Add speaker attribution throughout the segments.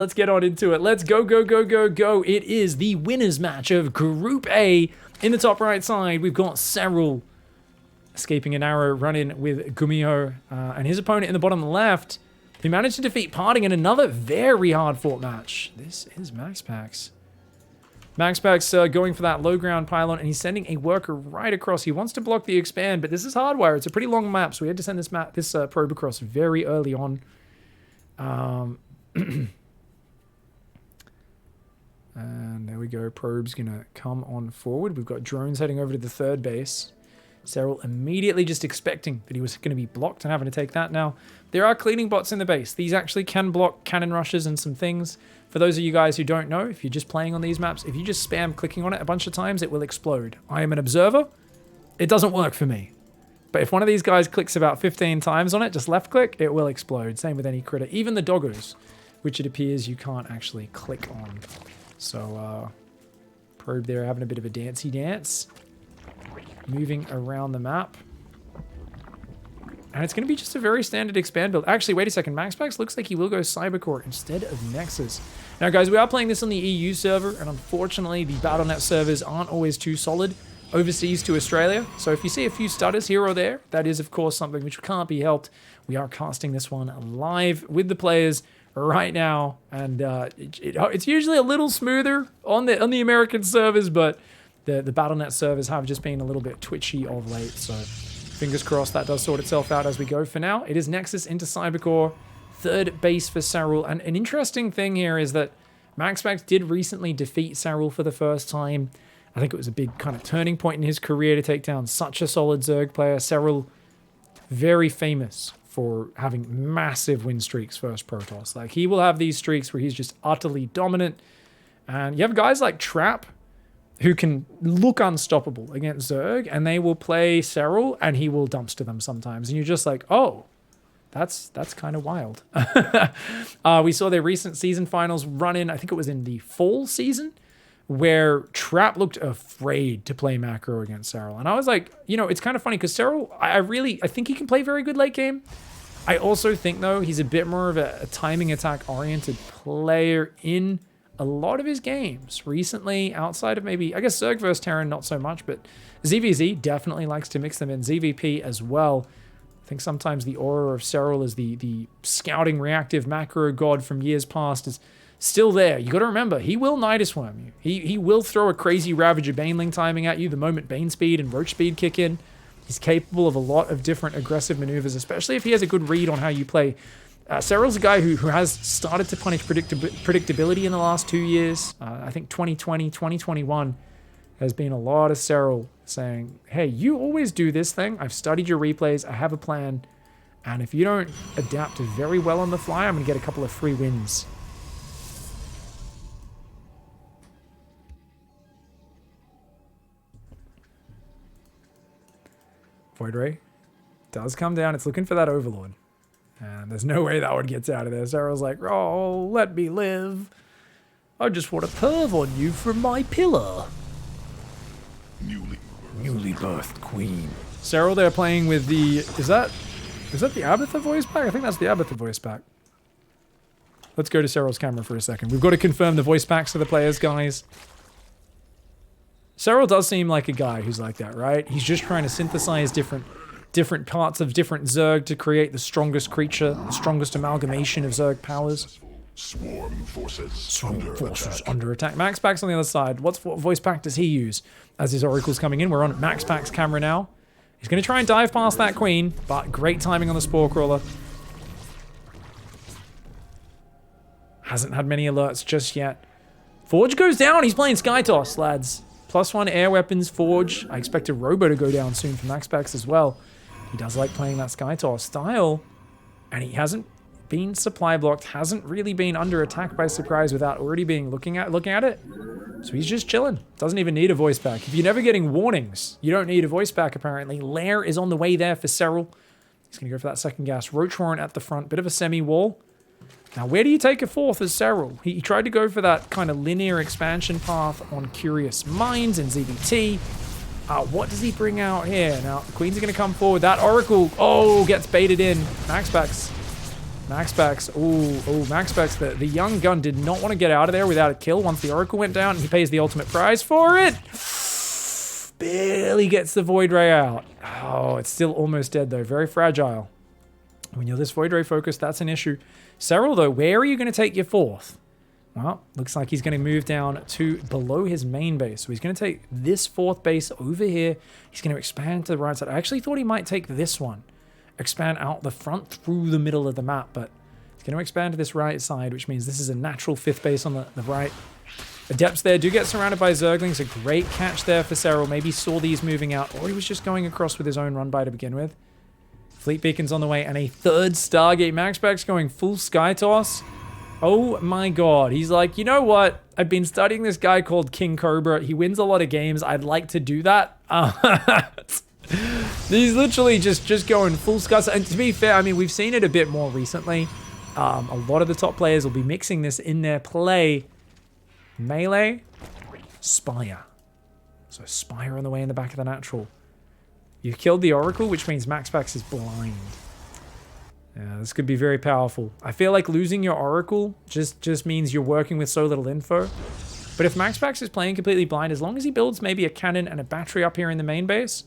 Speaker 1: Let's get on into it. Let's go, go, go, go, go. It is the winners match of Group A. In the top right side, we've got Serral escaping an arrow run-in with Gumiho. And his opponent in the bottom left, who managed to defeat Parting in another very hard-fought match. This is Maxpax. Maxpax going for that low ground pylon, and he's sending a worker right across. He wants to block the expand, but this is hardwire. It's a pretty long map, so we had to send this probe across very early on. And there we go. Probe's going to come on forward. We've got drones heading over to the third base. Serral immediately just expecting that he was going to be blocked and having to take that. Now, there are cleaning bots in the base. These actually can block cannon rushes and some things. For those of you guys who don't know, if you're just playing on these maps, if you just spam clicking on it a bunch of times, it will explode. I am an observer. It doesn't work for me. But if one of these guys clicks about 15 times on it, just left click, it will explode. Same with any critter. Even the doggos, which it appears you can't actually click on. So, probe there having a bit of a dancey dance. Moving around the map. And it's going to be just a very standard expand build. Actually, wait a second. Maxpax looks like he will go Cybercore instead of Nexus. Now, guys, we are playing this on the EU server, and unfortunately, the Battle.net servers aren't always too solid overseas to Australia. So if you see a few stutters here or there, that is, of course, something which can't be helped. We are casting this one live with the players right now, and it's usually a little smoother on the American servers, but the Battle.net servers have just been a little bit twitchy of late, so fingers crossed that does sort itself out as we go. For now, it is Nexus into Cybercore, third base for Serral, and an interesting thing here is that Maxpax did recently defeat Serral for the first time. I think it was a big kind of turning point in his career to take down such a solid Zerg player. Serral, very famous for having massive win streaks versus Protoss. Like, he will have these streaks where he's just utterly dominant. And you have guys like Trap, who can look unstoppable against Zerg, and they will play Serral, and he will dumpster them sometimes. And you're just like, oh, that's kind of wild. We saw their recent season finals run in, I think it was in the fall season, where Trap looked afraid to play macro against Serral. And I was like, you know, it's kind of funny because Serral, I think he can play very good late game. I also think, though, he's a bit more of a timing attack-oriented player in a lot of his games recently, outside of maybe, I guess Zerg vs. Terran, not so much, but ZvZ definitely likes to mix them in. ZvP as well. I think sometimes the aura of Serral as the scouting reactive macro god from years past is still there. You got to remember, he will Nidus Worm you. He will throw a crazy Ravager Baneling timing at you the moment Bane Speed and Roach Speed kick in. He's capable of a lot of different aggressive maneuvers, especially if he has a good read on how you play. Serral's a guy who has started to punish predictability in the last 2 years. I think 2020, 2021 has been a lot of Serral saying, hey, you always do this thing. I've studied your replays. I have a plan. And if you don't adapt very well on the fly, I'm going to get a couple of free wins. Void Ray does come down. It's looking for that Overlord. And there's no way that one gets out of there. Serral's like, oh, let me live. I just want to perv on you from my pillar. Newly birthed queen. Serral there playing with the... Is that the Abathur voice pack? I think that's the Abathur voice pack. Let's go to Serral's camera for a second. We've got to confirm the voice packs for the players, guys. Serral does seem like a guy who's like that, right? He's just trying to synthesize different parts of different Zerg to create the strongest creature, the strongest amalgamation of Zerg powers.
Speaker 2: Swarm forces
Speaker 1: under attack. Maxpax on the other side. What voice pack does he use as his oracle's coming in? We're on Maxpax camera now. He's going to try and dive past that queen, but great timing on the Spore Crawler. Hasn't had many alerts just yet. Forge goes down. He's playing Sky Toss, lads. +1 air weapons, Forge. I expect a Robo to go down soon for Maxpax as well. He does like playing that Sky Toss style, and he hasn't been supply blocked, hasn't really been under attack by surprise without already being looking at it. So he's just chilling. Doesn't even need a voice pack. If you're never getting warnings, you don't need a voice pack apparently. Lair is on the way there for Serral. He's going to go for that second gas. Roach Warrant at the front, bit of a semi-wall. Now, where do you take a fourth as Serral? He tried to go for that kind of linear expansion path on Curious Minds and ZvT. What does he bring out here? Now, the Queens are going to come forward. That Oracle, oh, gets baited in. Maxpax Maxpax, Maxpax, the young gun did not want to get out of there without a kill once the Oracle went down, and he pays the ultimate price for it. Barely gets the Void Ray out. Oh, it's still almost dead though. Very fragile. When you're this Void Ray focused, that's an issue. Serral though, where are you going to take your fourth? Well, looks like he's going to move down to below his main base. So he's going to take this fourth base over here. He's going to expand to the right side. I actually thought he might take this one. Expand out the front through the middle of the map, but he's going to expand to this right side, which means this is a natural fifth base on the right. Adepts there do get surrounded by Zerglings. A great catch there for Serral. Maybe saw these moving out, or he was just going across with his own run by to begin with. Fleet Beacon's on the way, and a third Stargate. Maxpax going full Sky Toss. Oh my god. He's like, you know what? I've been studying this guy called King Cobra. He wins a lot of games. I'd like to do that. He's literally just going full Sky. And to be fair, I mean, we've seen it a bit more recently. A lot of the top players will be mixing this in their play. Melee, Spire. So Spire on the way in the back of the natural. You killed the Oracle, which means Maxpax is blind. Yeah, this could be very powerful. I feel like losing your Oracle just means you're working with so little info. But if Maxpax is playing completely blind, as long as he builds maybe a cannon and a battery up here in the main base,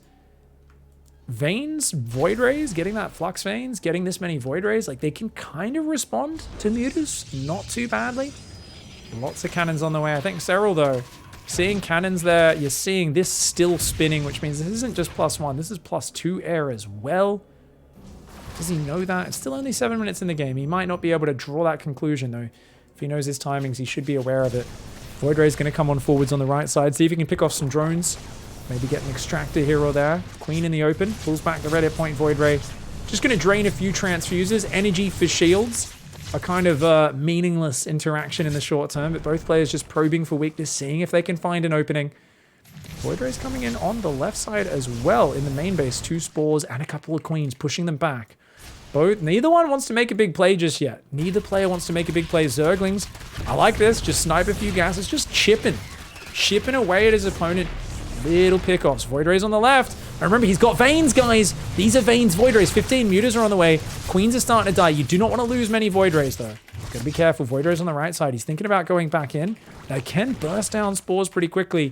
Speaker 1: Veins, Void Rays, getting that Flux Veins, getting this many Void Rays, like they can kind of respond to Mutas, not too badly. Lots of cannons on the way. I think Serral though, seeing cannons there, you're seeing this still spinning, which means this isn't just +1, this is +2 air as well. Does he know that? It's still only 7 minutes in the game. He might not be able to draw that conclusion though. If he knows his timings, he should be aware of it. Void Ray's going to come on forwards on the right side, see if he can pick off some drones. Maybe get an extractor here or there. Queen in the open, pulls back the red hit point Void Ray. Just going to drain a few transfuses. Energy for shields. A kind of meaningless interaction in the short term, but both players just probing for weakness, seeing if they can find an opening. Void Ray's coming in on the left side as well in the main base. 2 spores and a couple of queens pushing them back. Neither one wants to make a big play just yet. Neither player wants to make a big play. Zerglings, I like this. Just snipe a few gases, just chipping away at his opponent. Little pickoffs. Void Rays on the left. And remember, he's got Veins, guys. These are Veins Void Rays. 15 Mutas are on the way. Queens are starting to die. You do not want to lose many Void Rays, though. Gotta be careful. Void Rays on the right side. He's thinking about going back in. They can burst down spores pretty quickly.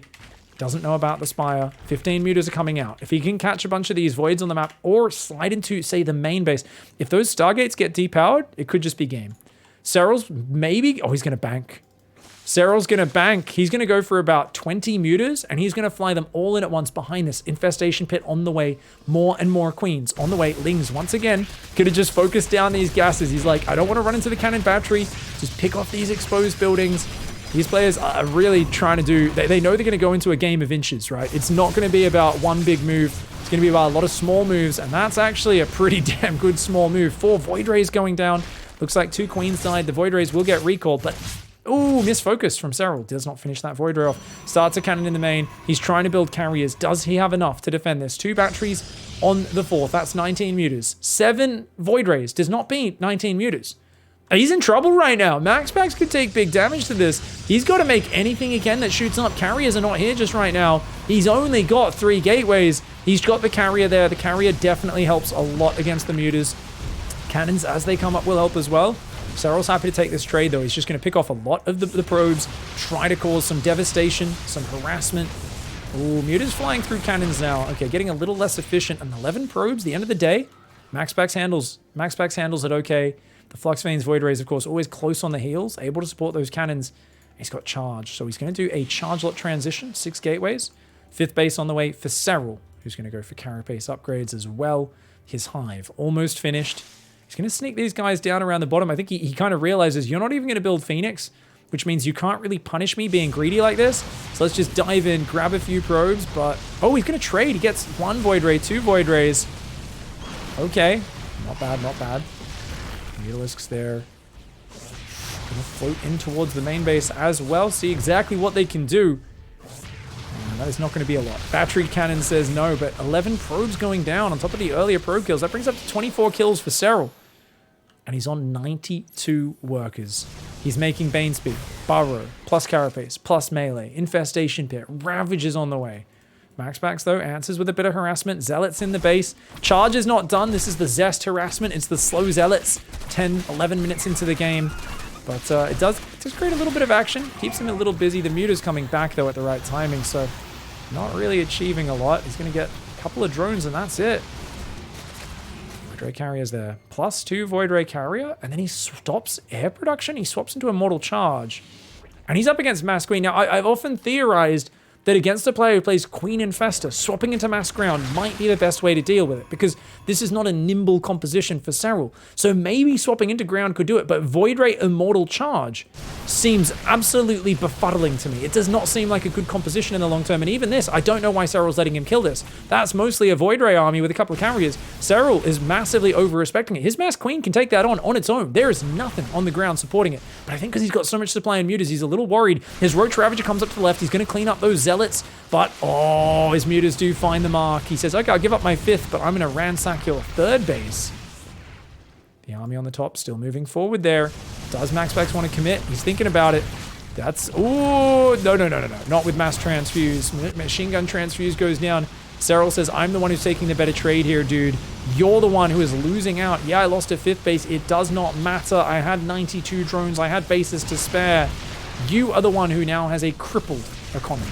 Speaker 1: Doesn't know about the Spire. 15 Mutas are coming out. If he can catch a bunch of these Voids on the map or slide into, say, the main base, if those Stargates get depowered, it could just be game. Serral's maybe... Oh, he's going to bank. Serral's going to bank. He's going to go for about 20 Mutas, and he's going to fly them all in at once behind this Infestation Pit on the way. More and more Queens on the way. Lings, once again, could have just focused down these gases. He's like, I don't want to run into the cannon battery. Just pick off these exposed buildings. These players are really trying to do... They know they're going to go into a game of inches, right? It's not going to be about one big move. It's going to be about a lot of small moves, and that's actually a pretty damn good small move. 4 Void Rays going down. Looks like 2 Queens died. The Void Rays will get recalled, but... Ooh, misfocus from Serral. Does not finish that Void Ray off. Starts a cannon in the main. He's trying to build carriers. Does he have enough to defend this? 2 batteries on the 4th. That's 19 Mutas. 7 Void Rays. Does not beat 19 Mutas. He's in trouble right now. Maxpax could take big damage to this. He's got to make anything again that shoots up. Carriers are not here just right now. He's only got 3 gateways. He's got the carrier there. The carrier definitely helps a lot against the Mutas. Cannons, as they come up, will help as well. Serral's happy to take this trade, though. He's just going to pick off a lot of the probes, try to cause some devastation, some harassment. Ooh, Muta's flying through cannons now. Okay, getting a little less efficient. And 11 probes, the end of the day. Maxpax handles it okay. The Flux Veins Void Rays, of course, always close on the heels, able to support those cannons. He's got charge, so he's going to do a charge lot transition, 6 gateways. 5th base on the way for Serral, who's going to go for carapace upgrades as well. His hive almost finished. He's going to sneak these guys down around the bottom. I think he kind of realizes you're not even going to build Phoenix, which means you can't really punish me being greedy like this. So let's just dive in, grab a few probes, but... Oh, he's going to trade. He gets 1 Void Ray, 2 Void Rays. Okay. Not bad, not bad. Mutalisks there. Gonna float in towards the main base as well. See exactly what they can do. And that is not going to be a lot. Battery cannon says no, but 11 probes going down on top of the earlier probe kills. That brings up to 24 kills for Serral. And he's on 92 workers. He's making Bane Speed, Burrow, plus Carapace, plus Melee, Infestation Pit, Ravage is on the way. Maxpax, though, answers with a bit of harassment. Zealots in the base. Charge is not done. This is the Zest harassment. It's the slow Zealots. 10, 11 minutes into the game. But it does create a little bit of action. Keeps him a little busy. The Muta's coming back, though, at the right timing. So not really achieving a lot. He's going to get a couple of drones, and that's it. Void Ray Carrier's there. +2 Void Ray Carrier. And then he stops air production. He swaps into a Mortal Charge. And he's up against Mass Queen. Now, I've often theorized that against a player who plays Queen Infestor, swapping into Mass Ground might be the best way to deal with it, because this is not a nimble composition for Serral. So maybe swapping into Ground could do it, but Void Ray Immortal Charge seems absolutely befuddling to me. It does not seem like a good composition in the long term, and even this, I don't know why Serral's letting him kill this. That's mostly a Void Ray army with a couple of carriers. Serral is massively over-respecting it. His Mass Queen can take that on its own. There is nothing on the ground supporting it, but I think because he's got so much supply and mutas, he's a little worried. His Roach Ravager comes up to the left. He's going to clean up those Zealots, but oh, his mutas do find the mark. He says, okay, I'll give up my 5th, but I'm going to ransack your 3rd base. The army on the top still moving forward there. Does Maxpax want to commit? He's thinking about it. That's, ooh, no. Not with Mass Transfuse. Machine Gun Transfuse goes down. Serral says, I'm the one who's taking the better trade here, dude. You're the one who is losing out. Yeah, I lost a 5th base. It does not matter. I had 92 drones. I had bases to spare. You are the one who now has a crippled economy.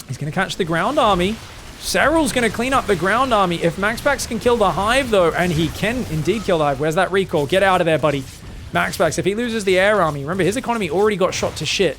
Speaker 1: He's going to catch the ground army. Serral's going to clean up the ground army. If Maxpax can kill the Hive, though, and he can indeed kill the Hive. Where's that recall? Get out of there, buddy. Maxpax, if he loses the air army, remember, his economy already got shot to shit.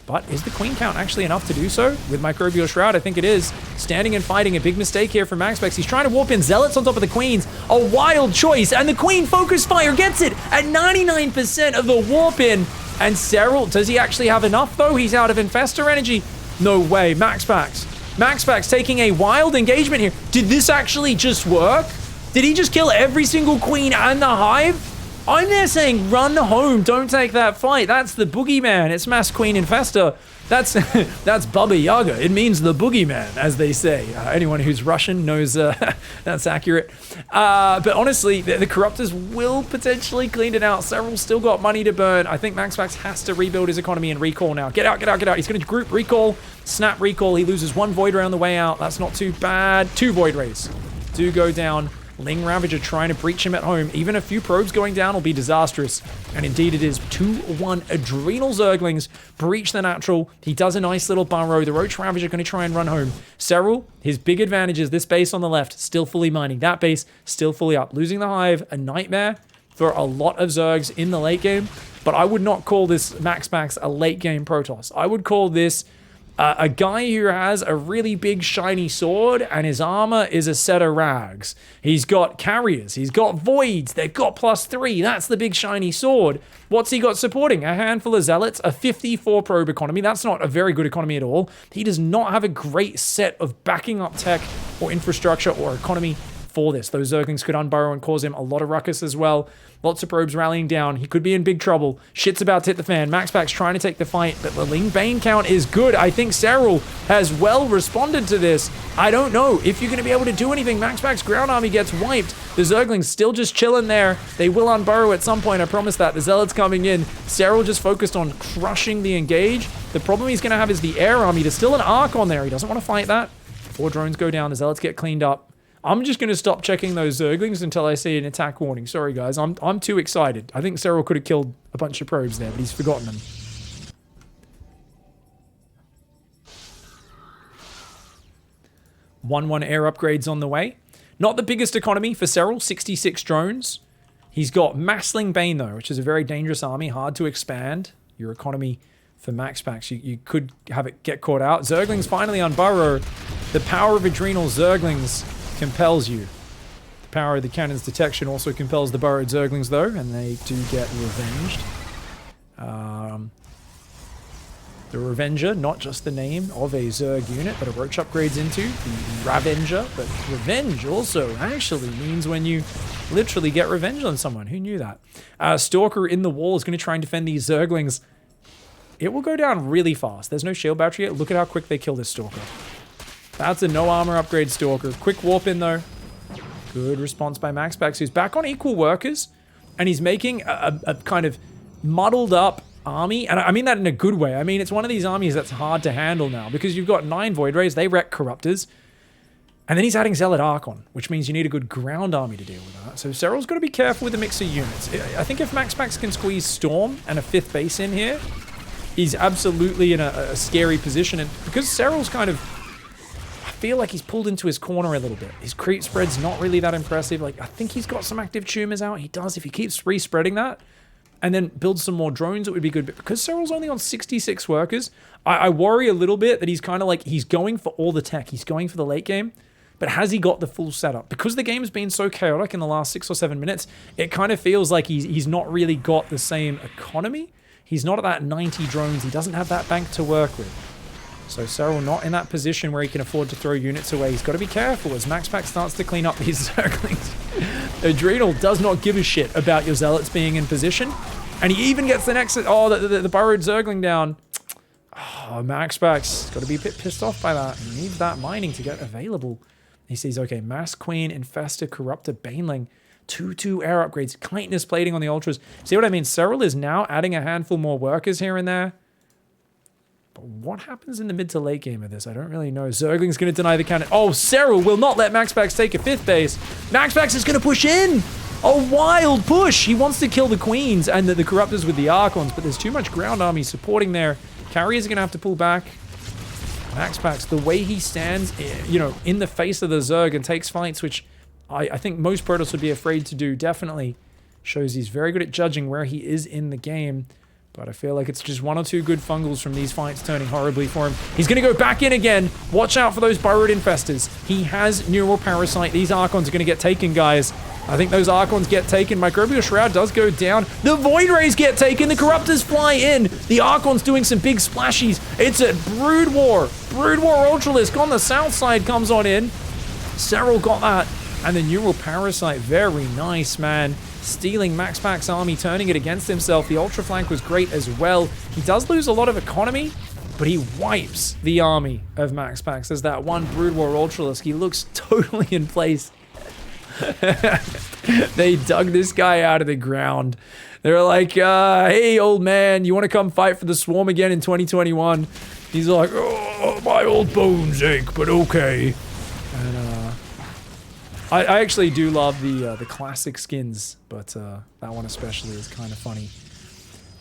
Speaker 1: But is the Queen count actually enough to do so? With Microbial Shroud, I think it is. Standing and fighting, a big mistake here from Maxpax. He's trying to warp in Zealots on top of the Queens. A wild choice, and the Queen Focus Fire gets it at 99% of the warp in. And Serral, does he actually have enough, though? He's out of Infestor energy. No way. Maxpax taking a wild engagement here. Did this actually just work? Did he just kill every single Queen and the Hive? I'm there saying, run home, don't take that fight. That's the boogeyman. It's Mass Queen Infestor. That's Baba Yaga. It means the boogeyman, as they say. Anyone who's Russian knows that's accurate. But honestly, the Corruptors will potentially clean it out. Serral's still got money to burn. I think Maxpax has to rebuild his economy and recall now. Get out. He's going to group recall, snap recall. He loses 1 Void Ray on the way out. That's not too bad. 2 Void Rays do go down. Ling Ravager trying to breach him at home. Even a few probes going down will be disastrous. And indeed it is. 2-1 Adrenal Zerglings breach the natural. He does a nice little burrow. The Roach Ravager going to try and run home. Serral, his big advantage is this base on the left, still fully mining. That base, still fully up. Losing the Hive, a nightmare for a lot of Zergs in the late game. But I would not call this Maxpax a late game Protoss. I would call this a guy who has a really big shiny sword and his armor is a set of rags. He's got carriers, he's got voids, they've got +3. That's the big shiny sword. What's he got supporting? A handful of zealots, a 54 probe economy. That's not a very good economy at all. He does not have a great set of backing up tech or infrastructure or economy for this. Those Zerglings could unburrow and cause him a lot of ruckus as well. Lots of probes rallying down. He could be in big trouble. Shit's about to hit the fan. Maxpax trying to take the fight, but the Ling Bane count is good. I think Serral has well responded to this. I don't know if you're going to be able to do anything. Maxpax ground army gets wiped. The Zerglings still just chilling there. They will unburrow at some point, I promise that. The Zealots coming in. Serral just focused on crushing the engage. The problem he's going to have is the air army. There's still an arc on there. He doesn't want to fight that. 4 drones go down. The Zealots get cleaned up. I'm just going to stop checking those Zerglings until I see an attack warning. Sorry, guys. I'm too excited. I think Serral could have killed a bunch of probes there, but he's forgotten them. One air upgrades on the way. Not the biggest economy for Serral, 66 drones. He's got Massling Bane, though, which is a very dangerous army, hard to expand. Your economy for Maxpax, you could have it get caught out. Zerglings finally unburrow. The power of Adrenal Zerglings compels you. The power of the cannon's detection also compels the burrowed Zerglings, though, and they do get revenged. The Revenger, not just the name of a Zerg unit that a Roach upgrades into, the Ravenger, but revenge also actually means when you literally get revenge on someone. Who knew that? Stalker in the wall is going to try and defend these Zerglings. It will go down really fast. There's no shield battery yet. Look at how quick they kill this Stalker. That's a no armor upgrade Stalker. Quick warp in though. Good response by Maxpax, who's back on equal workers. And he's making a kind of muddled up army, and I mean that in a good way. I mean, it's one of these armies that's hard to handle now because you've got 9 Void Rays, they wreck Corruptors, and then he's adding Zealot Archon, which means you need a good ground army to deal with that. So Serral's got to be careful with the mix of units. I think if Maxpax can squeeze Storm and a 5th base in here, he's absolutely in a scary position, and because Serral's kind of, I feel like he's pulled into his corner a little bit. His creep spread's not really that impressive. Like, I think he's got some active tumors out. He does. If he keeps respreading that and then builds some more drones, it would be good. But because Serral's only on 66 workers, I worry a little bit that he's kind of like, he's going for all the tech. He's going for the late game. But has he got the full setup? Because the game's been so chaotic in the last 6 or 7 minutes, it kind of feels like he's not really got the same economy. He's not at that 90 drones. He doesn't have that bank to work with. So Serral not in that position where he can afford to throw units away. He's got to be careful as Maxpax starts to clean up these Zerglings. Adrenal does not give a shit about your Zealots being in position. And he even gets the next... Oh, the burrowed Zergling down. Oh, Maxpax got to be a bit pissed off by that. He needs that mining to get available. He sees, okay, Mass Queen, Infestor, Corruptor, Baneling. 2/2 air upgrades. Kindness plating on the Ultras. See what I mean? Serral is now adding a handful more workers here and there. But what happens in the mid to late game of this? I don't really know. Zergling's going to deny the cannon. Oh, Serral will not let Maxpax take a 5th base. Maxpax is going to push in. A wild push. He wants to kill the Queens and the Corruptors with the Archons, but there's too much ground army supporting there. Carriers are going to have to pull back. Maxpax, the way he stands, you know, in the face of the Zerg and takes fights, which I think most Protoss would be afraid to do, definitely shows he's very good at judging where he is in the game. But I feel like it's just 1 or 2 good fungals from these fights turning horribly for him. He's going to go back in again. Watch out for those burrowed infestors. He has Neural Parasite. These Archons are going to get taken, guys. I think those Archons get taken. Microbial Shroud does go down. The Void Rays get taken. The Corruptors fly in. The Archon's doing some big splashies. It's a Brood War. Brood War Ultralisk on the south side comes on in. Serral got that. And the Neural Parasite, very nice, man. Stealing Maxpax's army, turning it against himself. The Ultra Flank was great as well. He does lose a lot of economy, but he wipes the army of Maxpax as that one Brood War Ultralisk. He looks totally in place. They dug this guy out of the ground. They're like, hey, old man, you want to come fight for the Swarm again in 2021? He's like, oh, my old bones ache, but okay. And, I actually do love the classic skins, but that one especially is kind of funny.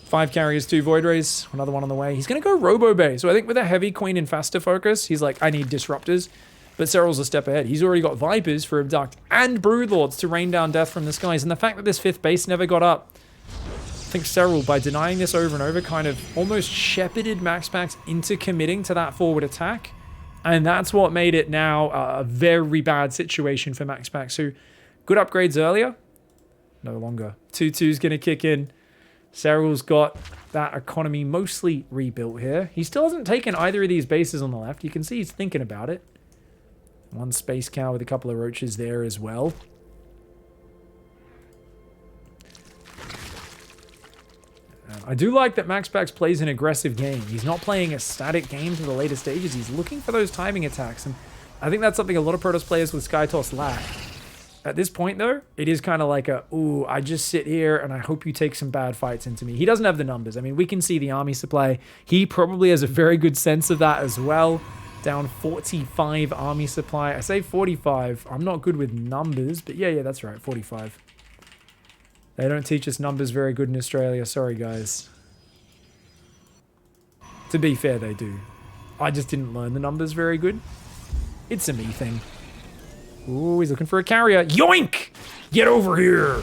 Speaker 1: 5 carriers, 2 Void Rays, another one on the way. He's going to go Robo Bay. So I think with a heavy Queen Infestor focus, he's like, I need Disruptors. But Serral's a step ahead. He's already got Vipers for Abduct and Broodlords to rain down death from the skies. And the fact that this 5th base never got up, I think Serral, by denying this over and over, kind of almost shepherded Maxpax into committing to that forward attack. And that's what made it now a very bad situation for Maxpax, who good upgrades earlier, no longer. 2/2's going to kick in. Serral's got that economy mostly rebuilt here. He still hasn't taken either of these bases on the left. You can see he's thinking about it. 1 Space Cow with a couple of roaches there as well. I do like that Maxpax plays an aggressive game. He's not playing a static game to the later stages. He's looking for those timing attacks. And I think that's something a lot of Protoss players with Skytoss lack. At this point, though, it is kind of like a, ooh, I just sit here and I hope you take some bad fights into me. He doesn't have the numbers. I mean, we can see the army supply. He probably has a very good sense of that as well. Down 45 army supply. I say 45. I'm not good with numbers, but yeah, that's right, 45. They don't teach us numbers very good in Australia. Sorry, guys. To be fair, they do. I just didn't learn the numbers very good. It's a me thing. Ooh, he's looking for a carrier. Yoink! Get over here!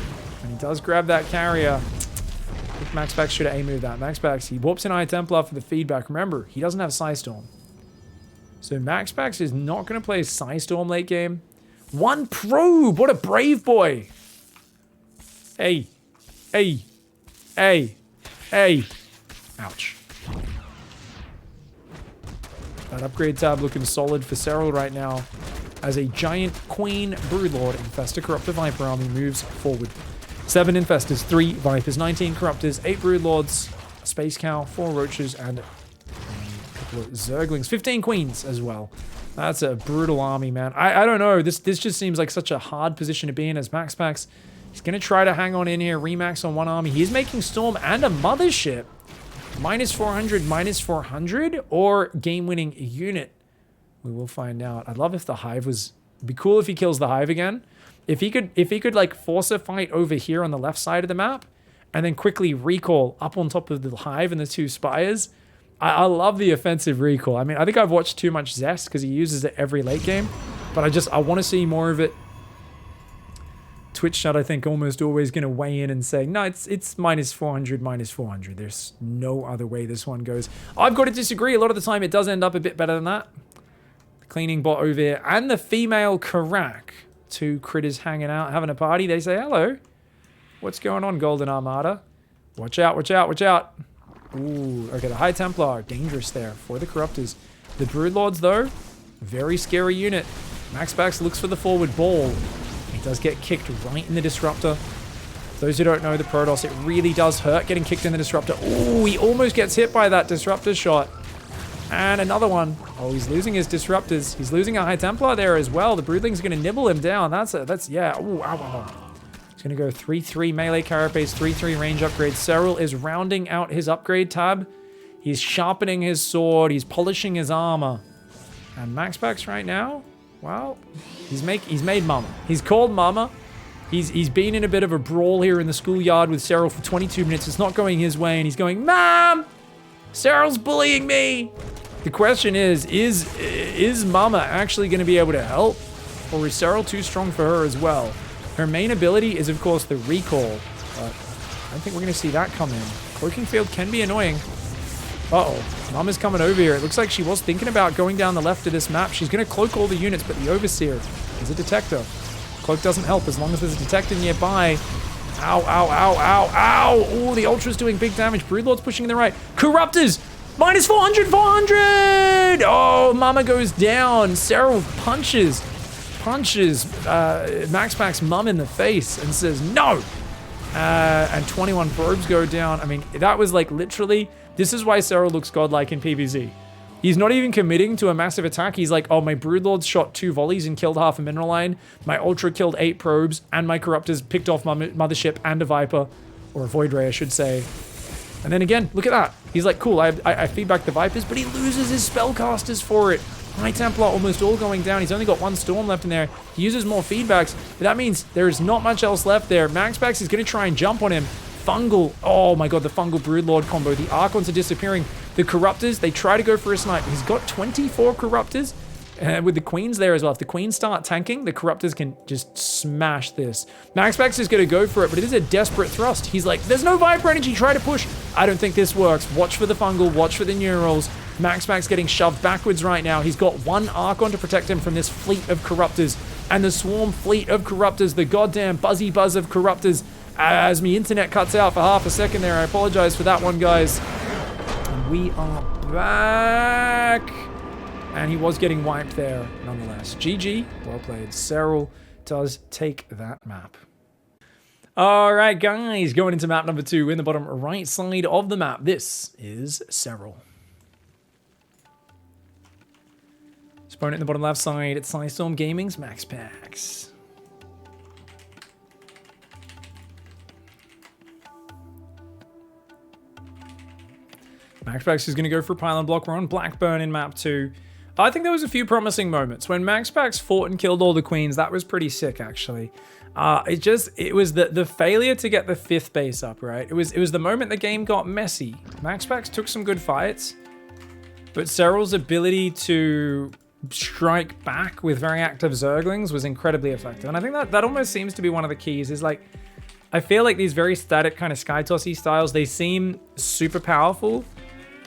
Speaker 1: And he does grab that carrier. I think Maxpax should have A-moved that. Maxpax, he whoops an Eye Templar for the feedback. Remember, he doesn't have Psystorm. So Maxpax is not going to play Psystorm late game. 1 probe! What a brave boy! Hey. Hey. Hey. Hey. Ouch. That upgrade tab looking solid for Serral right now as a giant Queen Broodlord Infestor Corruptor Viper army moves forward. 7 Infestors, 3 Vipers, 19 Corruptors, 8 Broodlords, a Space Cow, 4 Roaches, and a couple of Zerglings. 15 Queens as well. That's a brutal army, man. I don't know. This just seems like such a hard position to be in as Maxpax. He's going to try to hang on in here, remax on 1 army. He is making Storm and a Mothership. Minus 400, or game-winning unit? We will find out. I'd love if the Hive was... It'd be cool if he kills the Hive again. If he could like force a fight over here on the left side of the map, and then quickly recall up on top of the Hive and the 2 Spires. I love the offensive recall. I mean, I think I've watched too much Zest because he uses it every late game, but I want to see more of it. Twitch chat, I think, almost always going to weigh in and say, no, it's minus 400. There's no other way this one goes. I've got to disagree. A lot of the time, it does end up a bit better than that. The cleaning bot over here and the female Karak. 2 critters hanging out, having a party. They say, hello. What's going on, Golden Armada? Watch out, watch out, watch out. Ooh, okay, the High Templar, dangerous there for the Corruptors. The Broodlords, though, very scary unit. Maxpax looks for the forward ball. He does get kicked right in the Disruptor. Those who don't know the Protoss, it really does hurt getting kicked in the Disruptor. Ooh, he almost gets hit by that Disruptor shot. And another one. Oh, he's losing his Disruptors. He's losing a High Templar there as well. The Broodling's going to nibble him down. Yeah. Ooh, ow, ow. He's going to go 3-3 melee carapace, 3-3 range upgrade. Serral is rounding out his upgrade tab. He's sharpening his sword. He's polishing his armor. And Maxpax right now, well, he's made Mama. He's called Mama. He's been in a bit of a brawl here in the schoolyard with Serral for 22 minutes. It's not going his way, and he's going, Mom! Serral's bullying me! The question is Mama actually going to be able to help? Or is Serral too strong for her as well? Her main ability is, of course, the recall. But I don't think we're going to see that come in. Cloaking Field can be annoying. Uh-oh. Mama's coming over here. It looks like she was thinking about going down the left of this map. She's going to cloak all the units, but the Overseer is a detector. Cloak doesn't help as long as there's a detector nearby. Ow, ow, ow, ow, ow! Oh, the Ultra's doing big damage. Broodlord's pushing in the right. Corruptors! Minus 400! Oh, Mama goes down. Serral punches Maxpax's mum in the face and says, no! And 21 probes go down. I mean, that was like literally... This is why Serral looks godlike in PvZ. He's not even committing to a massive attack. He's like, oh, my Broodlords shot 2 volleys and killed half a mineral line. My Ultra killed 8 probes, and my Corruptors picked off my Mothership and a Viper. Or a Void Ray, I should say. And then again, look at that. He's like, cool, I feedback the Vipers, but he loses his Spellcasters for it. High Templar almost all going down. He's only got 1 Storm left in there. He uses more feedbacks, but that means there is not much else left there. Maxpax is going to try and jump on him. Fungal. Oh my god, the Fungal Broodlord combo. The Archons are disappearing. The Corruptors, they try to go for a snipe. He's got 24 Corruptors. With the Queens there as well. If the Queens start tanking, the Corruptors can just smash this. Maxpax is going to go for it, but it is a desperate thrust. He's like, there's no Viper energy, try to push. I don't think this works. Watch for the Fungal, watch for the Neurals. Maxpax getting shoved backwards right now. He's got 1 Archon to protect him from this fleet of Corruptors. And the Swarm fleet of Corruptors, the goddamn buzzy buzz of Corruptors. As my internet cuts out for half a second there. I apologize for that one, guys. And we are back. And he was getting wiped there, nonetheless. GG, well played. Serral does take that map. All right, guys, going into map number 2 in the bottom right side of the map. This is Serral. Opponent in the bottom left side, it's Storm Gaming's Maxpax. Maxpax is going to go for a pylon block. We're on Blackburn in map 2. I think there was a few promising moments. When Maxpax fought and killed all the queens, that was pretty sick, actually. It was the failure to get the 5th base up, right? It was the moment the game got messy. Maxpax took some good fights, but Serral's ability to strike back with very active Zerglings was incredibly effective. And I think that almost seems to be one of the keys, is like, I feel like these very static kind of Sky Tossy styles, they seem super powerful.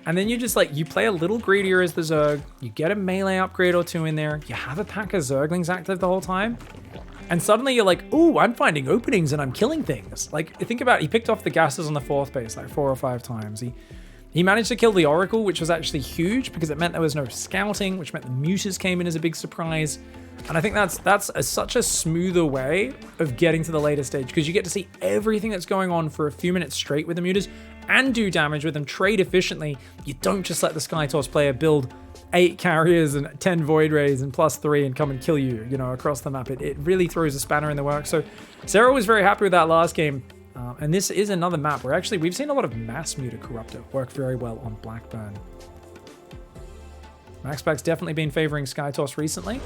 Speaker 1: And then you just like, you play a little greedier as the Zerg, you get a melee upgrade or 2 in there, you have a pack of Zerglings active the whole time, and suddenly you're like, ooh, I'm finding openings and I'm killing things. Like, think about it, he picked off the gases on the 4th base like 4 or 5 times. He managed to kill the Oracle, which was actually huge because it meant there was no scouting, which meant the Muses came in as a big surprise. And I think that's such a smoother way of getting to the later stage, because you get to see everything that's going on for a few minutes straight with the Mutas and do damage with them, trade efficiently. You don't just let the Skytoss player build 8 carriers and 10 Void Rays and +3 and come and kill you, you know, across the map. It really throws a spanner in the works. So Serral was very happy with that last game. And this is another map where actually we've seen a lot of Mass Muta Corruptor work very well on Blackburn. Maxpax definitely been favoring Skytoss recently.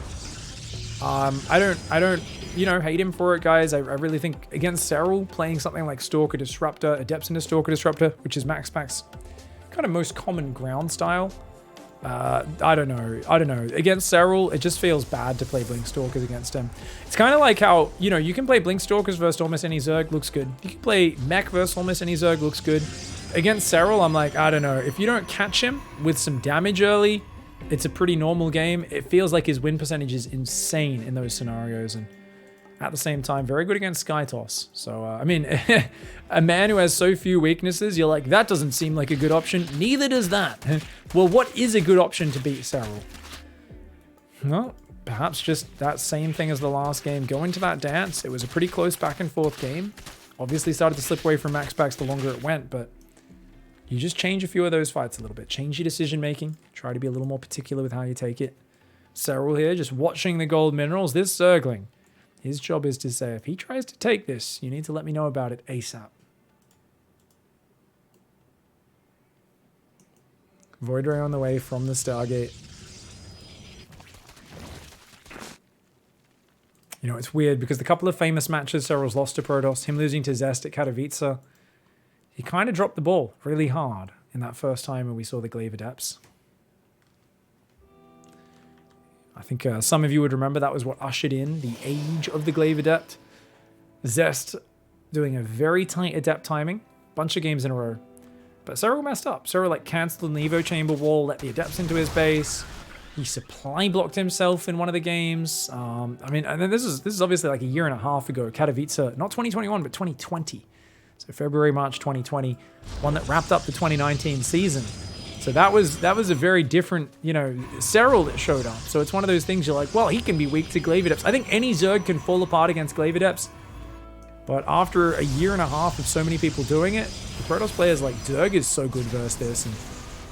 Speaker 1: I don't, you know, hate him for it, guys. I really think against Serral, playing something like Stalker Disruptor, Adepts into Stalker Disruptor, which is Maxpax kind of most common ground style. I don't know. Against Serral, it just feels bad to play Blink Stalkers against him. It's kind of like how, you know, you can play Blink Stalkers versus almost any Zerg, looks good. You can play Mech versus almost any Zerg, looks good. Against Serral, I'm like, I don't know. If you don't catch him with some damage early, it's a pretty normal game. It feels like his win percentage is insane in those scenarios, and at the same time, very good against Skytoss. So, I mean, a man who has so few weaknesses, you're like, that doesn't seem like a good option. Neither does that. Well, what is a good option to beat Serral? Well, perhaps just that same thing as the last game. Go into that dance. It was a pretty close back and forth game. Obviously started to slip away from Maxpax the longer it went, but you just change a few of those fights a little bit. Change your decision making. Try to be a little more particular with how you take it. Serral here, just watching the gold minerals. This Zergling, his job is to say, if he tries to take this, you need to let me know about it ASAP. Void Ray on the way from the Stargate. You know, it's weird because the couple of famous matches Serral's lost to Protoss, him losing to Zest at Katowice, he kind of dropped the ball really hard in that first time when we saw the Glaive Adepts. I think some of you would remember that was what ushered in the age of the Glaive Adept. Zest doing a very tight Adept timing, bunch of games in a row. But Serral messed up. Serral like cancelled the Evo Chamber wall, let the Adepts into his base. He supply blocked himself in one of the games. I mean, and then this is obviously like a year and a half ago. Katowice, not 2021, but 2020. So February, March 2020, one that wrapped up the 2019 season. So that was a very different, you know, Serral that showed up. So it's one of those things you're like, well, he can be weak to Glaive Adepts. I think any Zerg can fall apart against Glaive Adepts. But after a year and a half of so many people doing it, the Protoss players like Zerg is so good versus this. And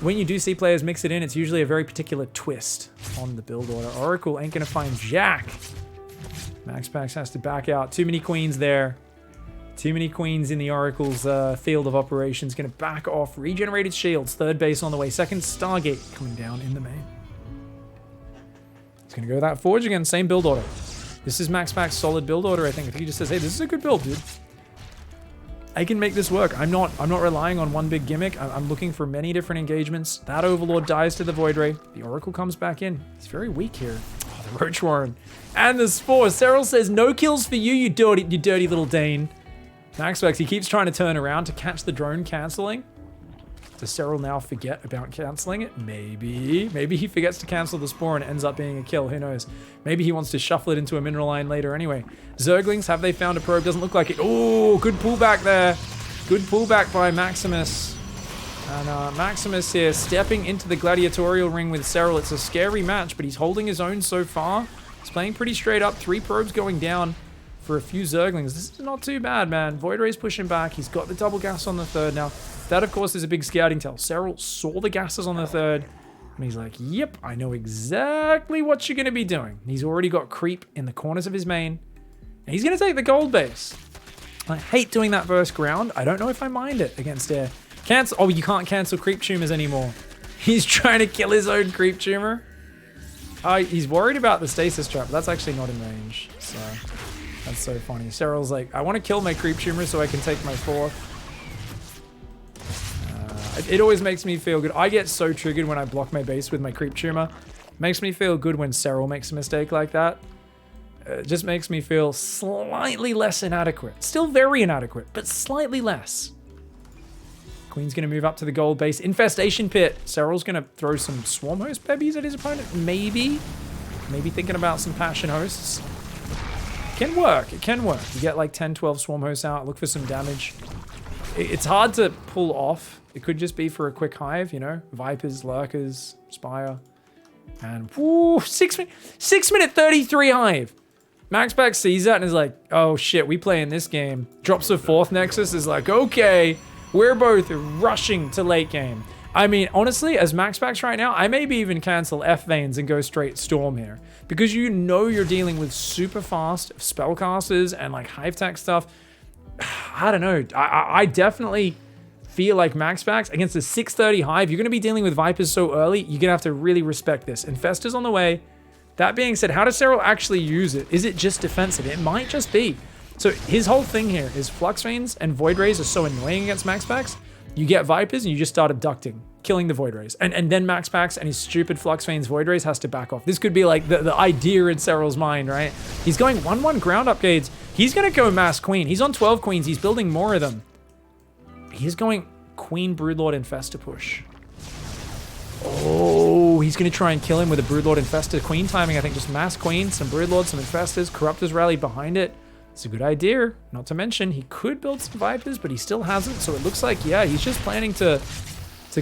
Speaker 1: when you do see players mix it in, it's usually a very particular twist on the build order. Oracle ain't going to find Jack. Maxpax has to back out. Too many queens there. Too many queens in the Oracle's field of operations. Going to back off. Regenerated shields. Third base on the way. Second Stargate coming down in the main. He's going to go that Forge again. Same build order. This is Maxpax's solid build order, I think. If he just says, hey, this is a good build, dude. I can make this work. I'm not relying on one big gimmick. I'm looking for many different engagements. That Overlord dies to the Void Ray. The Oracle comes back in. He's very weak here. Oh, the Roach Warren. And the Spore. Serral says, no kills for you, you dirty little Dane. Maxpax, he keeps trying to turn around to catch the drone cancelling. Does Serral now forget about cancelling it? Maybe. Maybe he forgets to cancel the Spore and it ends up being a kill. Who knows? Maybe he wants to shuffle it into a mineral line later anyway. Zerglings, have they found a probe? Doesn't look like it. Oh, good pullback there. Good pullback by Maximus. And Maximus here stepping into the gladiatorial ring with Serral. It's a scary match, but he's holding his own so far. He's playing pretty straight up. 3 probes going down for a few Zerglings. This is not too bad, man. Void Ray's pushing back. He's got the double gas on the third now. That, of course, is a big scouting tell. Serral saw the gases on the third, and he's like, yep, I know exactly what you're going to be doing. He's already got creep in the corners of his main, and he's going to take the gold base. I hate doing that versus ground. I don't know if I mind it against air. Cancel. Oh, you can't cancel creep tumors anymore. He's trying to kill his own creep tumor. He's worried about the stasis trap, but that's actually not in range, so that's so funny. Serral's like, I want to kill my creep tumor so I can take my fourth. It always makes me feel good. I get so triggered when I block my base with my creep tumor. Makes me feel good when Serral makes a mistake like that. It just makes me feel slightly less inadequate. Still very inadequate, but slightly less. Queen's going to move up to the gold base. Infestation pit. Serral's going to throw some swarm host bebbies at his opponent. Maybe. Maybe thinking about some passion hosts. It can work. It can work. You get like 10, 12 swarm hosts out. Look for some damage. It's hard to pull off. It could just be for a quick hive, you know? Vipers, Lurkers, Spire. And, whoo, 6 minute 33 hive. Maxpax sees that and is like, oh shit, we play in this game. Drops a 4th Nexus, is like, okay, we're both rushing to late game. I mean, honestly, as Maxpax right now, I maybe even cancel F-Veins and go straight Storm here. Because you know you're dealing with super fast spellcasters and like hive tech stuff. I don't know. I definitely feel like Maxpax against a 630 Hive, you're going to be dealing with Vipers so early, you're going to have to really respect this. Infestor's on the way. That being said, how does Serral actually use it? Is it just defensive? It might just be. So his whole thing here is Flux Veins and Void Rays are so annoying against Maxpax. You get Vipers and you just start abducting, killing the Void Rays. And then Maxpax and his stupid Flux Veins Void Rays has to back off. This could be like the idea in Serral's mind, right? He's going 1-1 ground upgrades. He's going to go Mass Queen. He's on 12 Queens. He's building more of them. He's going Queen Broodlord Infestor push. Oh, he's going to try and kill him with a Broodlord Infestor Queen timing. I think just Mass Queen, some Broodlords, some Infestors. Corruptors rally behind it. It's a good idea. Not to mention, he could build some Vipers, but he still hasn't. So it looks like, yeah, he's just planning to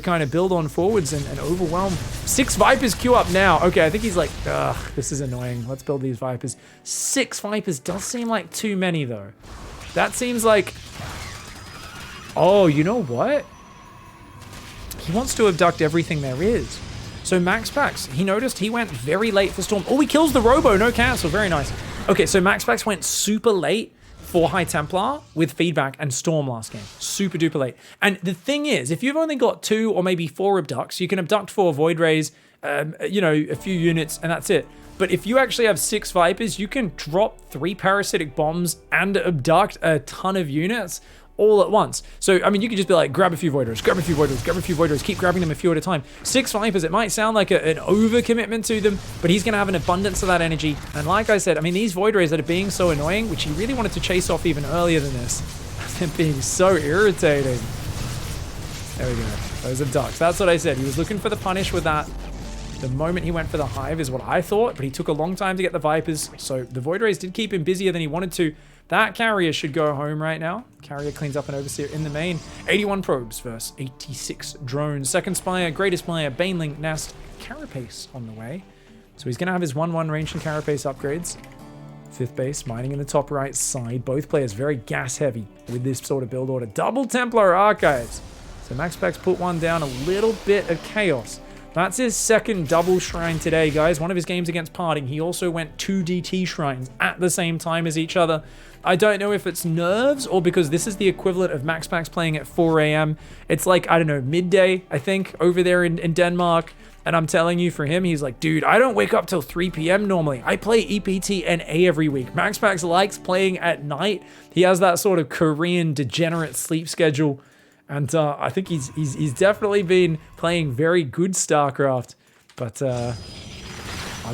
Speaker 1: kind of build on forwards and overwhelm. 6 Vipers queue up now. Okay, I think he's like, ugh, this is annoying. Let's build these Vipers. 6 Vipers does seem like too many, though. That seems like... Oh, you know what? He wants to abduct everything there is. So Maxpax, he noticed he went very late for Storm. Oh, he kills the Robo, no cancel, very nice. Okay, so Maxpax went super late for High Templar with feedback and Storm last game. Super duper late. And the thing is, if you've only got 2 or maybe 4 abducts, you can abduct 4 Void Rays, you know, a few units, and that's it. But if you actually have 6 Vipers, you can drop 3 Parasitic Bombs and abduct a ton of units all at once. So, I mean, you could just be like, grab a few Void Rays, grab a few Void Rays, grab a few Void Rays, keep grabbing them a few at a time. 6 Vipers, it might sound like an overcommitment to them, but he's going to have an abundance of that energy. And like I said, I mean, these Void Rays that are being so annoying, which he really wanted to chase off even earlier than this, they're being so irritating. There we go. Those abducts. That's what I said. He was looking for the punish with that. The moment he went for the Hive is what I thought, but he took a long time to get the Vipers. So the Void Rays did keep him busier than he wanted to. That carrier should go home right now. Carrier cleans up an Overseer in the main. 81 probes versus 86 drones. Second Spire, Greatest Spire, Baneling, Nest, Carapace on the way. So he's going to have his 1-1 range and Carapace upgrades. 5th base, mining in the top right side. Both players very gas heavy with this sort of build order. Double Templar Archives. So Maxpax put one down, a little bit of chaos. That's his second double shrine today, guys. One of his games against Parting, he also went 2 DT shrines at the same time as each other. I don't know if it's nerves or because this is the equivalent of Maxpax playing at 4 a.m. It's like, I don't know, midday, I think, over there in Denmark. And I'm telling you, for him, he's like, dude, I don't wake up till 3 p.m. normally. I play EPT NA every week. Maxpax likes playing at night. He has that sort of Korean degenerate sleep schedule. And I think he's definitely been playing very good StarCraft. But I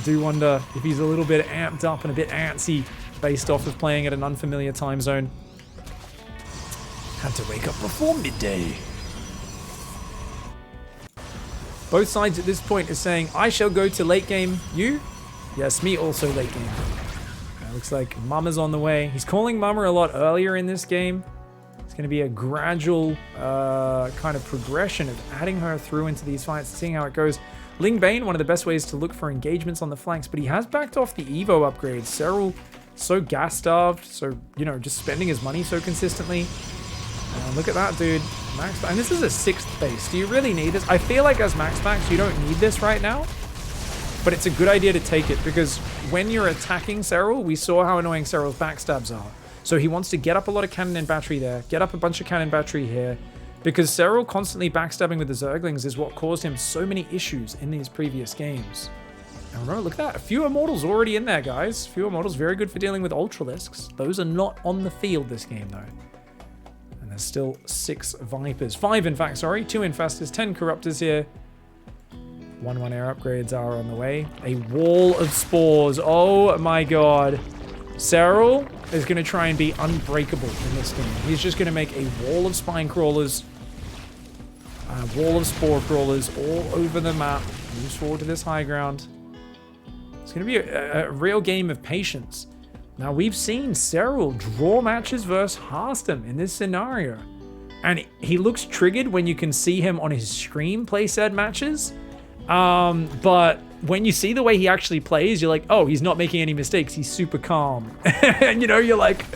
Speaker 1: do wonder if he's a little bit amped up and a bit antsy based off of playing at an unfamiliar time zone. Had to wake up before midday. Both sides at this point are saying, I shall go to late game. You? Yes, me also late game. Looks like Mama's on the way. He's calling Mama a lot earlier in this game. It's going to be a gradual kind of progression of adding her through into these fights and seeing how it goes. Ling Bane, one of the best ways to look for engagements on the flanks, but he has backed off the Evo upgrades. Serral, so gas-starved, so, you know, just spending his money so consistently. Look at that, dude. Maxpax, and this is a 6th base. Do you really need this? I feel like as Maxpax, you don't need this right now, but it's a good idea to take it because when you're attacking Serral, we saw how annoying Serral's backstabs are. So he wants to get up a lot of cannon and battery there, get up a bunch of cannon battery here, because Serral constantly backstabbing with the Zerglings is what caused him so many issues in these previous games. And remember, look at that. A few Immortals already in there, guys. A few Immortals, very good for dealing with Ultralisks. Those are not on the field this game, though. And there's still 6 Vipers. 5, in fact, sorry. 2 Infestors, 10 Corruptors here. 1-1 air upgrades are on the way. A wall of spores. Oh, my God. Serral is going to try and be unbreakable in this game. He's just going to make a wall of spine crawlers, a wall of spore crawlers all over the map. Moves forward to this high ground. It's going to be a real game of patience. Now, we've seen Serral draw matches versus Harstem in this scenario. And he looks triggered when you can see him on his stream play said matches. But when you see the way he actually plays, you're like, oh, he's not making any mistakes. He's super calm. And, you know, you're like...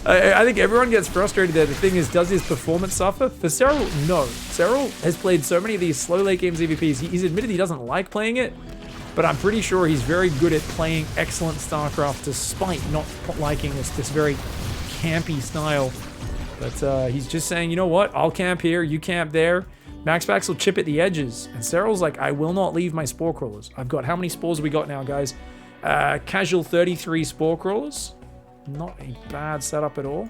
Speaker 1: I think everyone gets frustrated there. The thing is, does his performance suffer? For Serral, no. Serral has played so many of these slow late game ZvPs. He's admitted he doesn't like playing it, but I'm pretty sure he's very good at playing excellent StarCraft despite not liking this very campy style. But he's just saying, you know what? I'll camp here, you camp there. Maxpax will chip at the edges. And SERRA'L's like, I will not leave my spore crawlers. I've got, how many spores have we got now, guys? Casual 33 spore crawlers. Not a bad setup at all.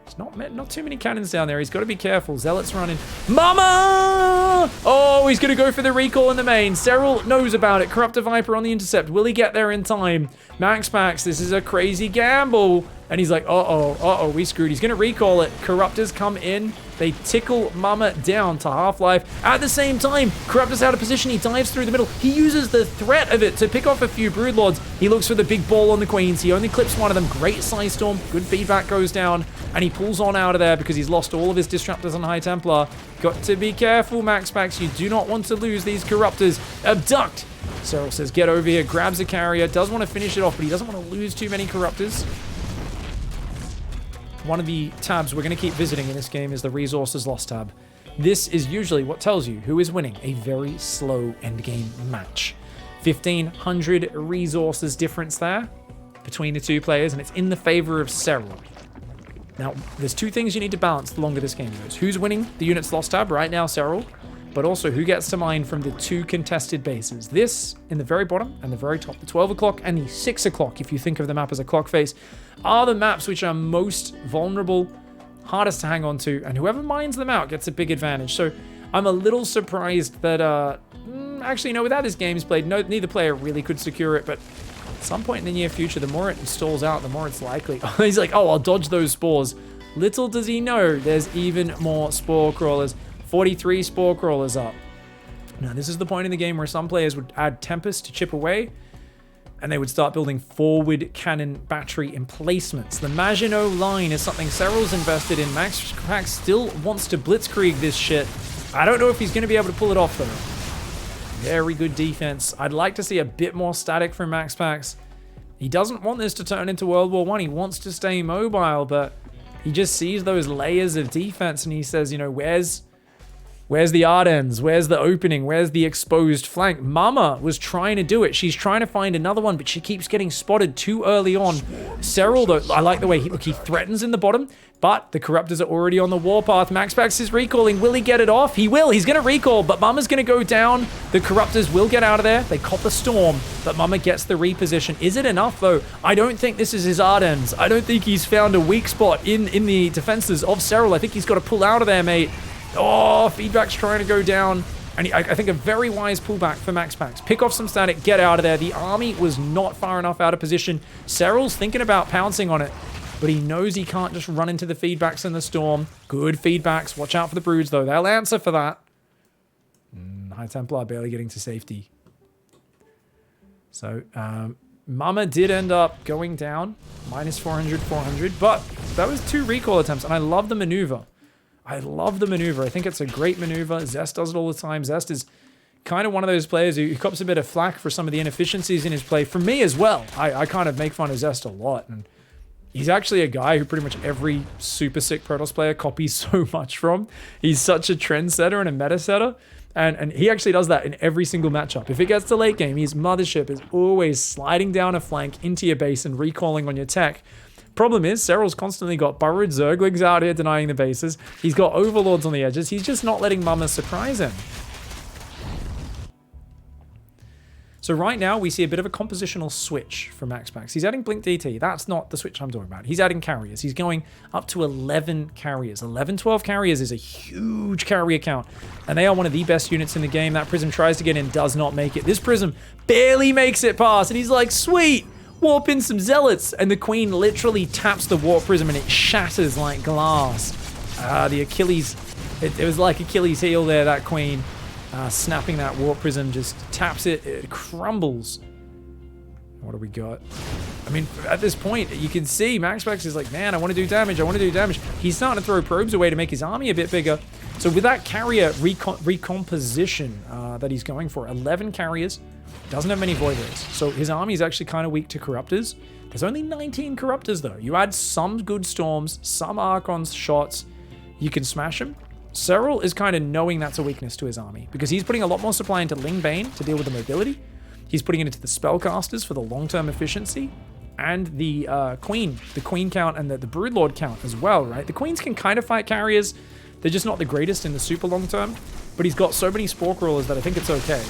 Speaker 1: There's not too many cannons down there. He's got to be careful. Zealot's running. Mama! Oh, he's going to go for the recall in the main. SERRA'L knows about it. Corruptor Viper on the intercept. Will he get there in time? Maxpax, this is a crazy gamble. And he's like, uh-oh, we screwed. He's going to recall it. Corruptors come in. They tickle Mama down to half-life. At the same time, Corruptor's out of position. He dives through the middle. He uses the threat of it to pick off a few Broodlords. He looks for the big ball on the Queens. He only clips one of them. Great Size Storm. Good feedback goes down. And he pulls on out of there because he's lost all of his Disruptors on High Templar. Got to be careful, Maxpax. You do not want to lose these Corruptors. Abduct! SERRA'L says, get over here. Grabs a carrier. Does want to finish it off, but he doesn't want to lose too many Corruptors. One of the tabs we're going to keep visiting in this game is the Resources Lost tab. This is usually what tells you who is winning a very slow endgame match. 1,500 resources difference there between the two players, and it's in the favor of SERRA'L. Now, there's two things you need to balance the longer this game goes. Who's winning the Units Lost tab? Right now, SERRA'L. But also, who gets to mine from the two contested bases? This, in the very bottom and the very top, the 12 o'clock and the 6 o'clock, if you think of the map as a clock face, are the maps which are most vulnerable, hardest to hang on to, and whoever mines them out gets a big advantage. So I'm a little surprised that, actually, no, without this game's played, neither player really could secure it, but at some point in the near future, the more it stalls out, the more it's likely. He's like, oh, I'll dodge those spores. Little does he know, there's even more spore crawlers. 43 spore crawlers up. Now, this is the point in the game where some players would add Tempest to chip away, and they would start building forward cannon battery emplacements. The Maginot line is something SERRA'L's invested in. Maxpax still wants to blitzkrieg this shit. I don't know if he's going to be able to pull it off, though. Very good defense. I'd like to see a bit more static from Maxpax. He doesn't want this to turn into World War I. He wants to stay mobile, but he just sees those layers of defense, and he says, you know, Where's the Ardennes? Where's the opening? Where's the exposed flank? Mama was trying to do it. She's trying to find another one, but she keeps getting spotted too early on. SERRA'L, though, I like the way he threatens in the bottom, but the Corruptors are already on the warpath. Maxpax is recalling. Will he get it off? He will. He's going to recall, but Mama's going to go down. The Corruptors will get out of there. They cop the storm, but Mama gets the reposition. Is it enough, though? I don't think this is his Ardennes. I don't think he's found a weak spot in the defenses of SERRA'L. I think he's got to pull out of there, mate. Oh, feedback's trying to go down. And I think a very wise pullback for Maxpax. Pick off some static, get out of there. The army was not far enough out of position. SERRA'L's thinking about pouncing on it, but he knows he can't just run into the feedbacks in the storm. Good feedbacks. Watch out for the broods, though. They'll answer for that. High Templar barely getting to safety. So, Mama did end up going down. Minus 400, 400. But that was 2 recall attempts, and I love the maneuver. I love the maneuver. I think it's a great maneuver. Zest does it all the time. Zest is kind of one of those players who cops a bit of flack for some of the inefficiencies in his play. For me as well. I kind of make fun of Zest a lot. And he's actually a guy who pretty much every super sick Protoss player copies so much from. He's such a trendsetter and a meta setter. And he actually does that in every single matchup. If it gets to late game, his mothership is always sliding down a flank into your base and recalling on your tech. Problem is, SERRA'L's constantly got burrowed Zerglings out here denying the bases. He's got Overlords on the edges. He's just not letting Mama surprise him. So right now, we see a bit of a compositional switch from Maxpax. He's adding Blink DT. That's not the switch I'm talking about. He's adding carriers. He's going up to 11 carriers. 11, 12 carriers is a huge carrier count. And they are one of the best units in the game. That Prism tries to get in, does not make it. This Prism barely makes it past. And he's like, sweet! Warp in some Zealots, and the Queen literally taps the Warp Prism and it shatters like glass. The Achilles, it was like Achilles' heel there, that Queen. Snapping that Warp Prism just taps it, it crumbles. What do we got? I mean, at this point, you can see Maxpax is like, man, I want to do damage, I want to do damage. He's starting to throw probes away to make his army a bit bigger. So with that carrier recomposition that he's going for, 11 carriers, doesn't have many Void Rays. So his army is actually kind of weak to Corruptors. There's only 19 Corruptors, though. You add some good Storms, some Archons shots, you can smash them. SERRA'L is kind of knowing that's a weakness to his army, because he's putting a lot more supply into Ling Bane to deal with the mobility. He's putting it into the Spellcasters for the long-term efficiency. and the queen count and the Broodlord count as well, right? The queens can kind of fight carriers. They're just not the greatest in the super long term, but he's got so many spore crawlers that I think it's okay.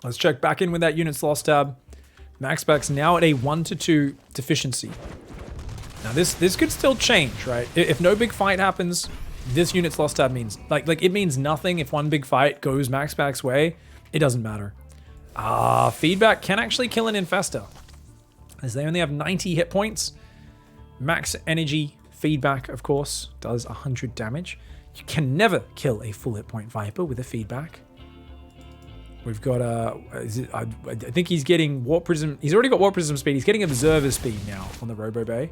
Speaker 1: Let's check back in with that units lost tab. Maxpax now at a 1-2 deficiency. Now this could still change, right? If no big fight happens, this units lost tab means like it means nothing. If one big fight goes Maxpax's way, it doesn't matter. Feedback can actually kill an infestor, as they only have 90 hit points. Max energy feedback, of course, does 100 damage. You can never kill a full hit point Viper with a feedback. We've got I think he's getting Warp Prism. He's already got Warp Prism speed. He's getting Observer speed now on the Robo Bay.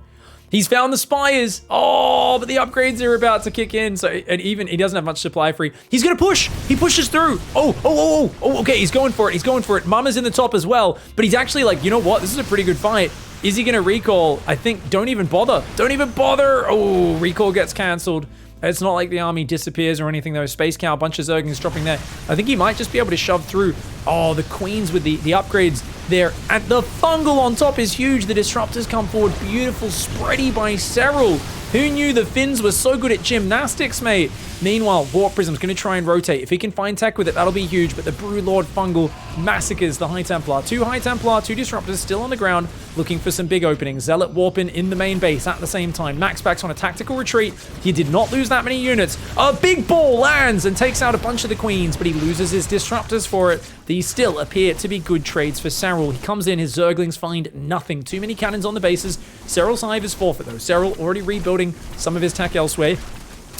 Speaker 1: He's found the Spires. Oh, but the upgrades are about to kick in. So, and even he doesn't have much supply free. He's gonna push. He pushes through. Oh, okay, he's going for it. He's going for it. Mama's in the top as well. But he's actually like, you know what? This is a pretty good fight. Is he gonna recall? I think, don't even bother. Don't even bother. Oh, recall gets canceled. It's not like the army disappears or anything though. Space Cow, a bunch of Zerglings dropping there. I think he might just be able to shove through. Oh, the queens with the upgrades there. And the fungal on top is huge. The disruptors come forward. Beautiful spready by Serral. Who knew the Finns were so good at gymnastics, mate? Meanwhile, Warp Prism's going to try and rotate. If he can find tech with it, that'll be huge. But the Broodlord Fungal massacres the High Templar. 2 High Templar, 2 Disruptors still on the ground, looking for some big openings. Zealot warping in the main base at the same time. Maxpax on a tactical retreat. He did not lose that many units. A big ball lands and takes out a bunch of the queens, but he loses his Disruptors for it. These still appear to be good trades for Serral. He comes in, his Zerglings find nothing. Too many cannons on the bases. Serral's Hive is forfeit though. Serral already rebuilding some of his tech elsewhere.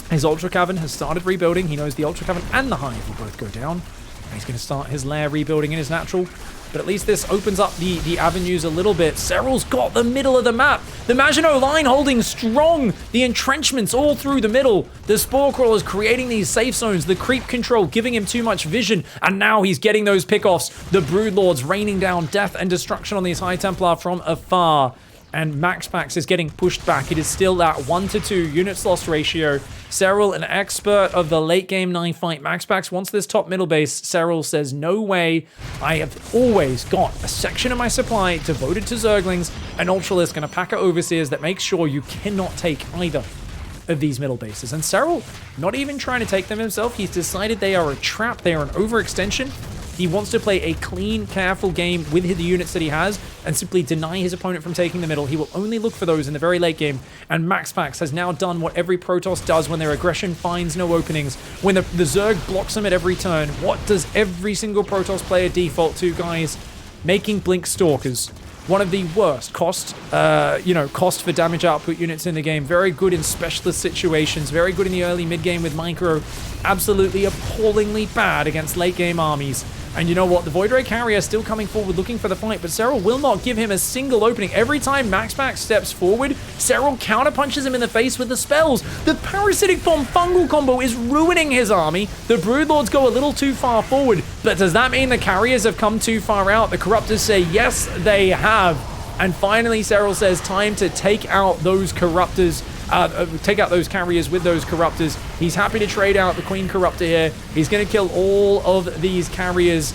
Speaker 1: His Ultra Cavern has started rebuilding. He knows the Ultra Cavern and the Hive will both go down. And he's going to start his lair rebuilding in his natural. But at least this opens up the avenues a little bit. Serral's got the middle of the map. The Maginot Line holding strong. The entrenchments all through the middle. The Spore Crawlers creating these safe zones. The creep control giving him too much vision. And now he's getting those pickoffs. The Broodlords raining down death and destruction on these High Templar from afar. And Maxpax is getting pushed back. It is still that 1-2 units lost ratio. Serral, an expert of the late game knife fight. Maxpax wants this top middle base. Serral says, no way. I have always got a section of my supply devoted to Zerglings. An Ultralisk and a pack of Overseers that makes sure you cannot take either of these middle bases. And Serral, not even trying to take them himself. He's decided they are a trap. They are an overextension. He wants to play a clean, careful game with the units that he has and simply deny his opponent from taking the middle. He will only look for those in the very late game. And Maxpax has now done what every Protoss does when their aggression finds no openings. When the Zerg blocks them at every turn. What does every single Protoss player default to, guys? Making Blink Stalkers. One of the worst cost for damage output units in the game. Very good in specialist situations. Very good in the early mid-game with Micro. Absolutely appallingly bad against late-game armies. And you know what? The Void Ray Carrier still coming forward looking for the fight, but Serral will not give him a single opening. Every time Maxpax steps forward, Serral counterpunches him in the face with the spells. The Parasitic Bomb Fungal combo is ruining his army. The Broodlords go a little too far forward, but does that mean the carriers have come too far out? The Corruptors say, yes, they have. And finally, Serral says, time to take out those Corruptors. Take out those carriers with those Corruptors. He's happy to trade out the Queen Corruptor here. He's going to kill all of these carriers.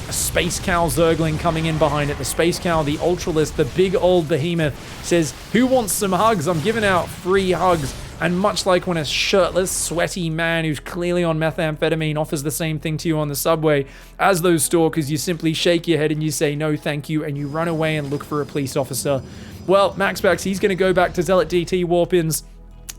Speaker 1: A Space Cow Zergling coming in behind it. The Space Cow, the Ultralisk, the big old behemoth says, who wants some hugs? I'm giving out free hugs. And much like when a shirtless, sweaty man who's clearly on methamphetamine offers the same thing to you on the subway, as those stalkers, you simply shake your head and you say, no, thank you, and you run away and look for a police officer. Well, Maxpax, he's going to go back to Zealot DT warp-ins.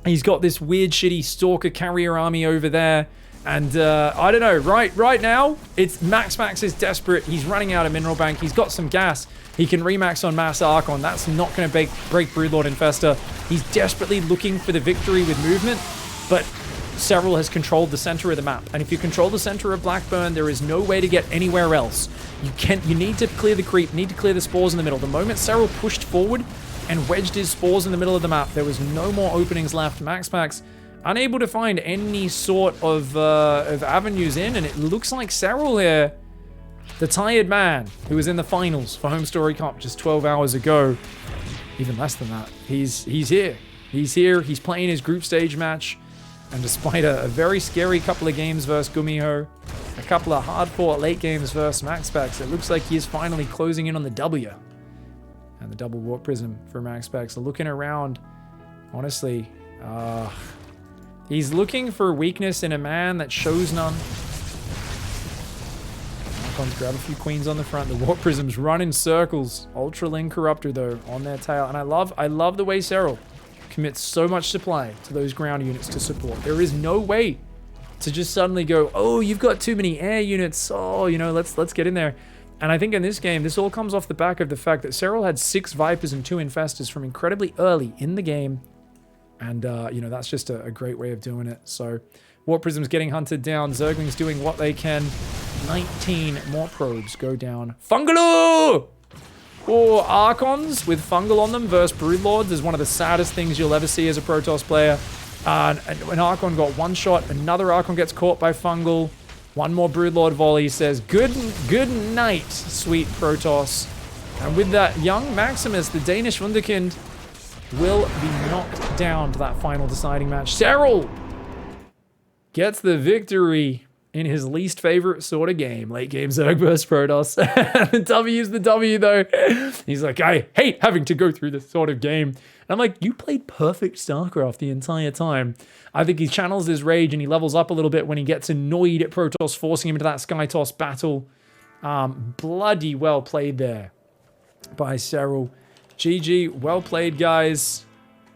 Speaker 1: He's got this weird, shitty stalker carrier army over there. And I don't know, right now, it's Maxpax is desperate. He's running out of mineral bank. He's got some gas. He can remax on Mass Archon. That's not going to break Broodlord Infestor. He's desperately looking for the victory with movement, but Serral has controlled the center of the map. And if you control the center of Blackburn, there is no way to get anywhere else. You need to clear the creep, need to clear the spores in the middle. The moment Serral pushed forward and wedged his spores in the middle of the map, there was no more openings left. Maxpax unable to find any sort of avenues in, and it looks like Serral here, the tired man who was in the finals for Home Story Cup just 12 hours ago, even less than that, he's here. He's here, he's playing his group stage match. And despite a very scary couple of games versus Gumiho, a couple of hard-fought late games versus Maxpax, it looks like he is finally closing in on the W. And the double Warp Prism for Maxpax. So looking around, honestly, he's looking for weakness in a man that shows none. Archons grab a few queens on the front. The Warp Prisms run in circles. Ultraling Corruptor, though, on their tail. And I love the way Serral commits so much supply to those ground units to support. There is no way to just suddenly go, oh, you've got too many air units. Oh, you know, let's get in there. And I think in this game, this all comes off the back of the fact that Serral had 6 Vipers and 2 Infestors from incredibly early in the game. And, you know, that's just a great way of doing it. So, Warp Prism's getting hunted down. Zerglings doing what they can. 19 more probes go down. Fungaloo! Or Archons with Fungal on them versus Broodlords is one of the saddest things you'll ever see as a Protoss player. An Archon got one shot. Another Archon gets caught by Fungal. One more Broodlord volley says, good night, sweet Protoss. And with that, young Maximus, the Danish Wunderkind, will be knocked down to that final deciding match. Serral gets the victory in his least favorite sort of game. Late game Zerg versus Protoss. The W's the W, though. He's like, I hate having to go through this sort of game. And I'm like, you played perfect StarCraft the entire time. I think he channels his rage and he levels up a little bit when he gets annoyed at Protoss forcing him into that Sky Toss battle. Bloody well played there by Serral. GG, well played, guys.